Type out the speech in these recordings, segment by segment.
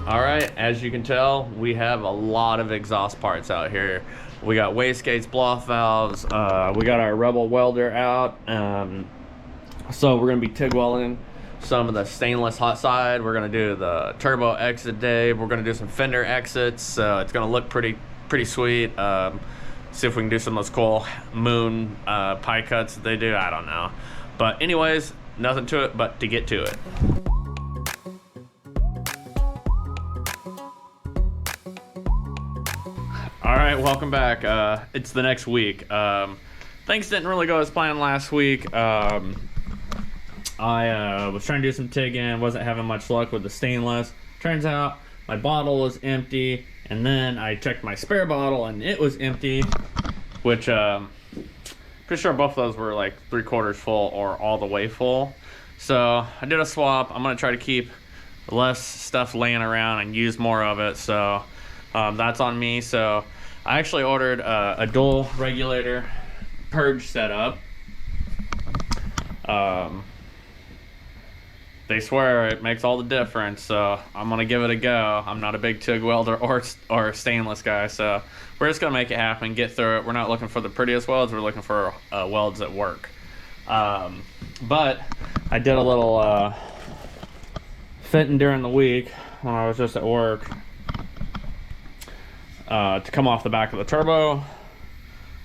All right, as you can tell, we have a lot of exhaust parts out here. We got wastegates, blow-off valves, we got our Rebel welder out. So we're gonna be TIG welding some of the stainless hot side. We're gonna do the turbo exit day. We're gonna do some fender exits. So it's gonna look pretty sweet. See if we can do some of those cool moon pie cuts that they do. I don't know. But anyways, nothing to it but to get to it. All right, welcome back. It's the next week. Things didn't really go as planned last week. I was trying to do some TIGging, wasn't having much luck with the stainless. Turns out my bottle was empty, and then I checked my spare bottle and it was empty, which pretty sure both of those were like 3/4 full or all the way full. So I did a swap. I'm gonna try to keep less stuff laying around and use more of it. So that's on me. So I actually ordered a dual regulator purge setup. They swear it makes all the difference, so I'm gonna give it a go. I'm not a big TIG welder or stainless guy, so we're just gonna make it happen, get through it. We're not looking for the prettiest welds, we're looking for welds that work. But I did a little fitting during the week when I was just at work to come off the back of the turbo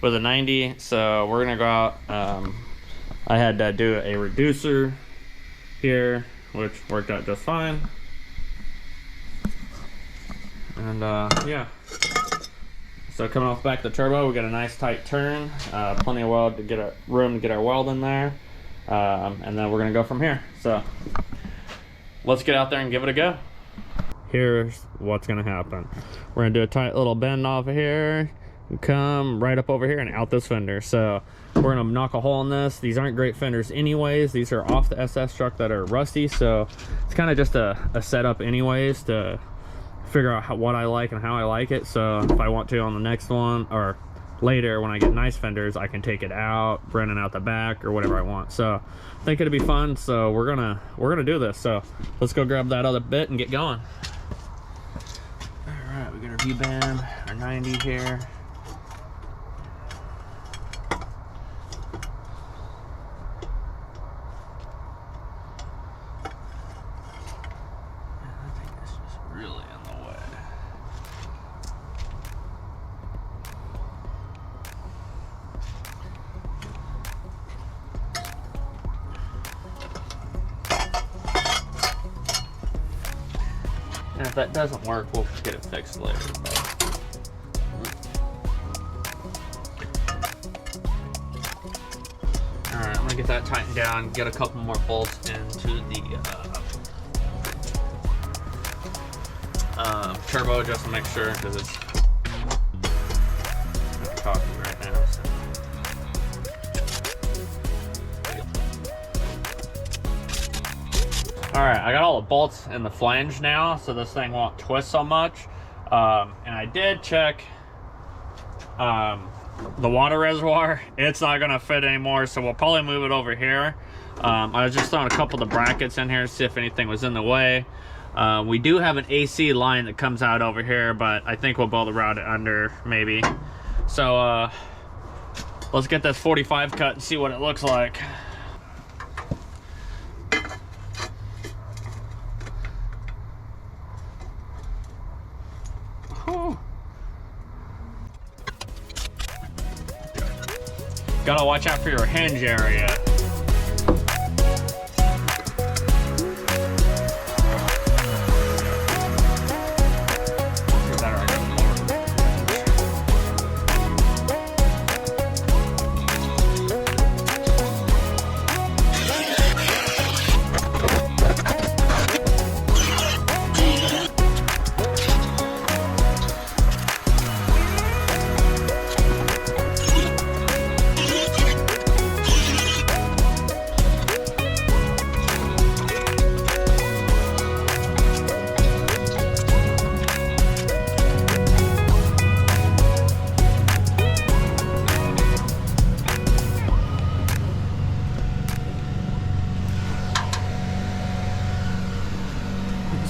with a 90. So we're gonna go out. I had to do a reducer here, which worked out just fine. And yeah, so coming off the back of the turbo, we got a nice tight turn, plenty of weld to get room to get our weld in there, and then we're gonna go from here. So let's get out there and give it a go. Here's what's gonna happen. We're gonna do a tight little bend off of here and come right up over here and out this fender. So we're gonna knock a hole in this. These aren't great fenders anyways. These are off the SS truck that are rusty, so it's kind of just a setup anyways to figure out what I like and how I like it. So if I want to on the next one or later when I get nice fenders, I can take it out, run it out the back or whatever I want. So I think it'd be fun. So we're gonna do this. So let's go grab that other bit and get going. All right, we got our V-band, our 90 here. And if that doesn't work, we'll get it fixed later. Alright, I'm gonna get that tightened down, get a couple more bolts into the turbo just to make sure, because it's cocky right now. So. Alright, I got all the bolts in the flange now, so this thing won't twist so much. And I did check the water reservoir. It's not gonna fit anymore, so we'll probably move it over here. I was just throwing a couple of the brackets in here to see if anything was in the way. We do have an AC line that comes out over here, but I think we'll be able to route it under, maybe. So let's get this 45 cut and see what it looks like. Gotta watch out for your hinge area.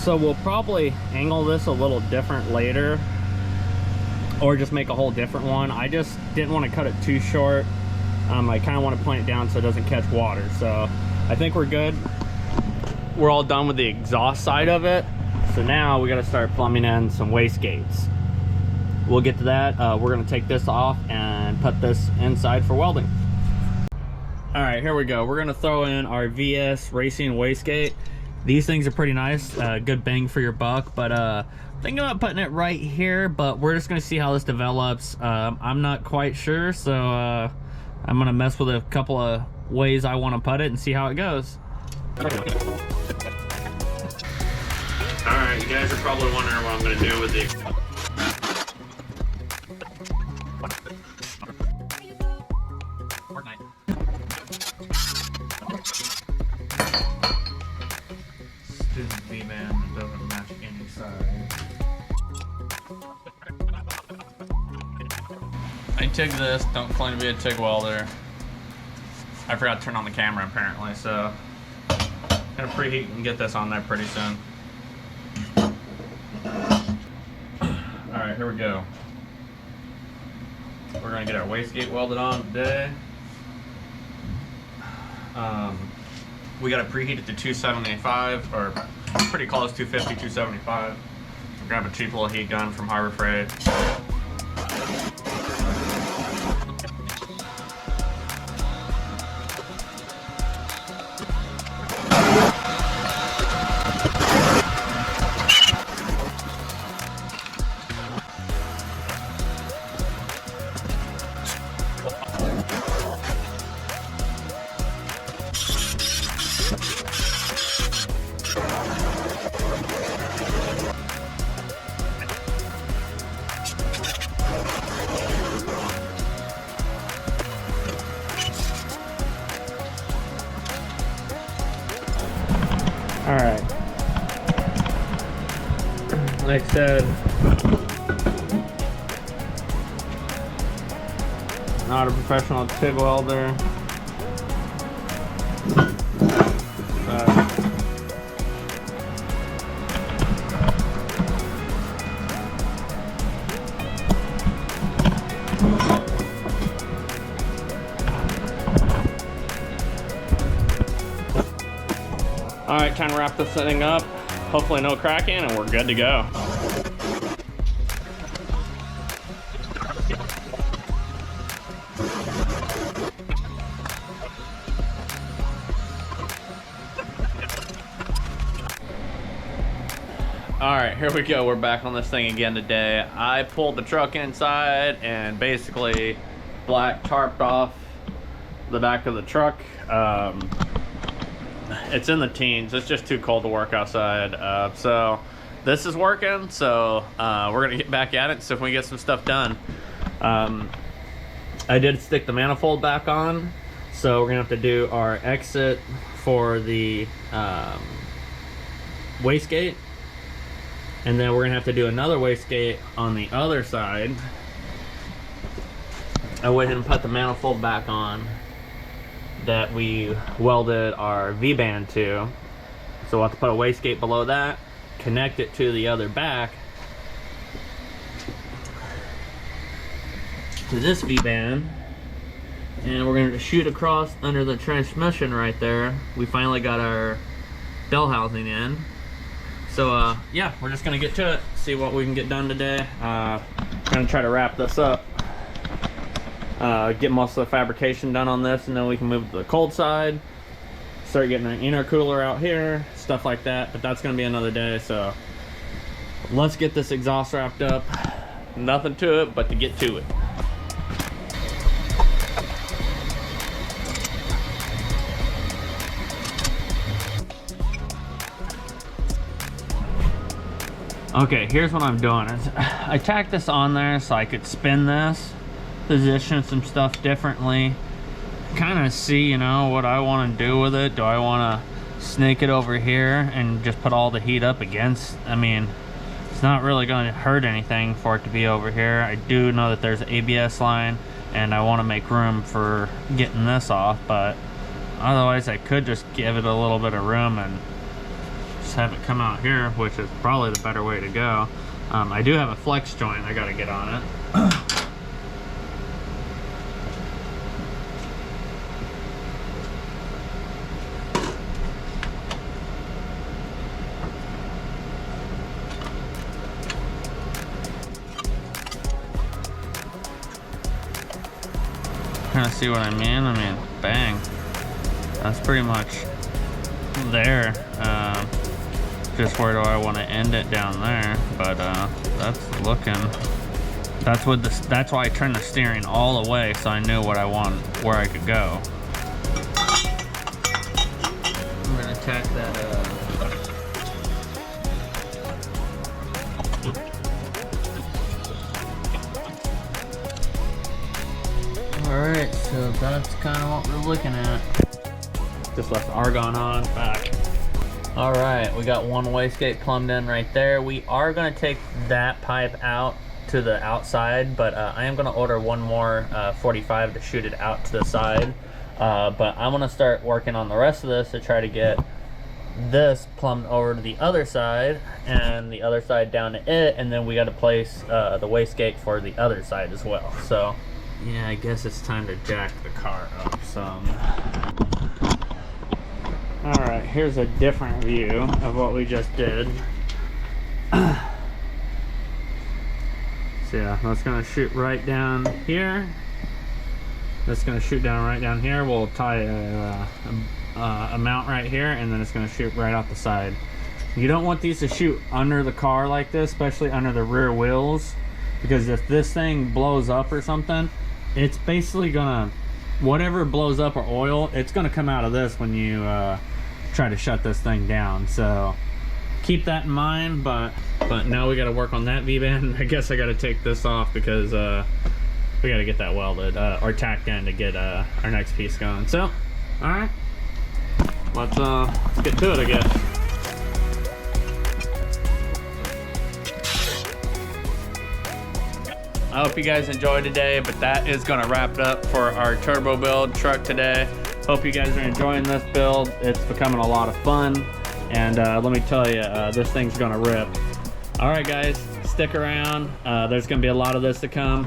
So we'll probably angle this a little different later, or just make a whole different one. I just didn't want to cut it too short. I kind of want to point it down so it doesn't catch water. So I think we're good. We're all done with the exhaust side of it. So now we got to start plumbing in some wastegates. We'll get to that. We're going to take this off and put this inside for welding. All right, here we go. We're going to throw in our VS Racing wastegate. These things are pretty nice, good bang for your buck, but thinking about putting it right here, but we're just gonna see how this develops. I'm not quite sure, so I'm gonna mess with a couple of ways I want to put it and see how it goes. All right, you guys are probably wondering what I'm gonna do with the student V-band that doesn't match any side. I TIG this, don't claim to be a TIG welder. I forgot to turn on the camera apparently, so I'm gonna preheat and get this on there pretty soon. Alright, here we go. We're gonna get our wastegate welded on today. We got it preheated to 275, or pretty close, 250, 275. Grab a cheap little heat gun from Harbor Freight. All right. Like I said, not a professional TIG welder. All right, trying to wrap this thing up. Hopefully no cracking and we're good to go. All right, here we go. We're back on this thing again today. I pulled the truck inside and basically black tarped off the back of the truck. It's in the teens. It's just too cold to work outside. So this is working. So we're gonna get back at it and see if we can get some stuff done. I did stick the manifold back on. So we're gonna have to do our exit for the wastegate. And then we're gonna have to do another wastegate on the other side. I went ahead and put the manifold back on that we welded our V-band to. So we'll have to put a wastegate below that, connect it to the other back, to this V-band, and we're going to shoot across under the transmission right there. We finally got our bell housing in. So yeah, we're just going to get to it, see what we can get done today. I'm going to try to wrap this up. Get most of the fabrication done on this, and then we can move to the cold side, start getting an intercooler out here, stuff like that. But that's gonna be another day. So let's get this exhaust wrapped up. Nothing to it but to get to it. Okay, here's what I'm doing. I tacked this on there so I could spin this, position some stuff differently, kind of see, you know, what I want to do with it. Do I want to snake it over here and just put all the heat up against? I mean, it's not really going to hurt anything for it to be over here. I do know that there's an ABS line and I want to make room for getting this off, but otherwise I could just give it a little bit of room and just have it come out here, which is probably the better way to go. I do have a flex joint I gotta get on it. Kind of see what I mean? I mean, bang. That's pretty much there. Just where do I want to end it down there? But that's looking. That's why I turned the steering all the way, so I knew what I want, where I could go. I'm gonna tack that. Alright, so that's kind of what we're looking at. Just left the argon on, back. Alright, we got one wastegate plumbed in right there. We are going to take that pipe out to the outside, but I am going to order one more 45 to shoot it out to the side. But I'm going to start working on the rest of this to try to get this plumbed over to the other side and the other side down to it, and then we got to place the wastegate for the other side as well. So yeah, I guess it's time to jack the car up some. Alright, here's a different view of what we just did. So yeah, that's gonna shoot right down here. That's gonna shoot down right down here. We'll tie a mount right here, and then it's gonna shoot right out the side. You don't want these to shoot under the car like this, especially under the rear wheels, because if this thing blows up or something, it's basically gonna, whatever blows up or oil, it's gonna come out of this when you try to shut this thing down. So keep that in mind. But now we got to work on that V-band. I guess I got to take this off because we got to get that welded or tacked in to get our next piece going. So all right, let's get to it, I guess. I hope you guys enjoyed today, but that is gonna wrap it up for our turbo build truck today. Hope you guys are enjoying this build. It's becoming a lot of fun, and let me tell you, this thing's gonna rip. All right, guys, stick around. There's gonna be a lot of this to come.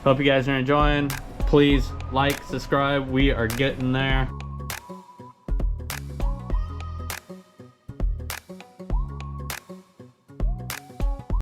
Hope you guys are enjoying. Please like, subscribe. We are getting there.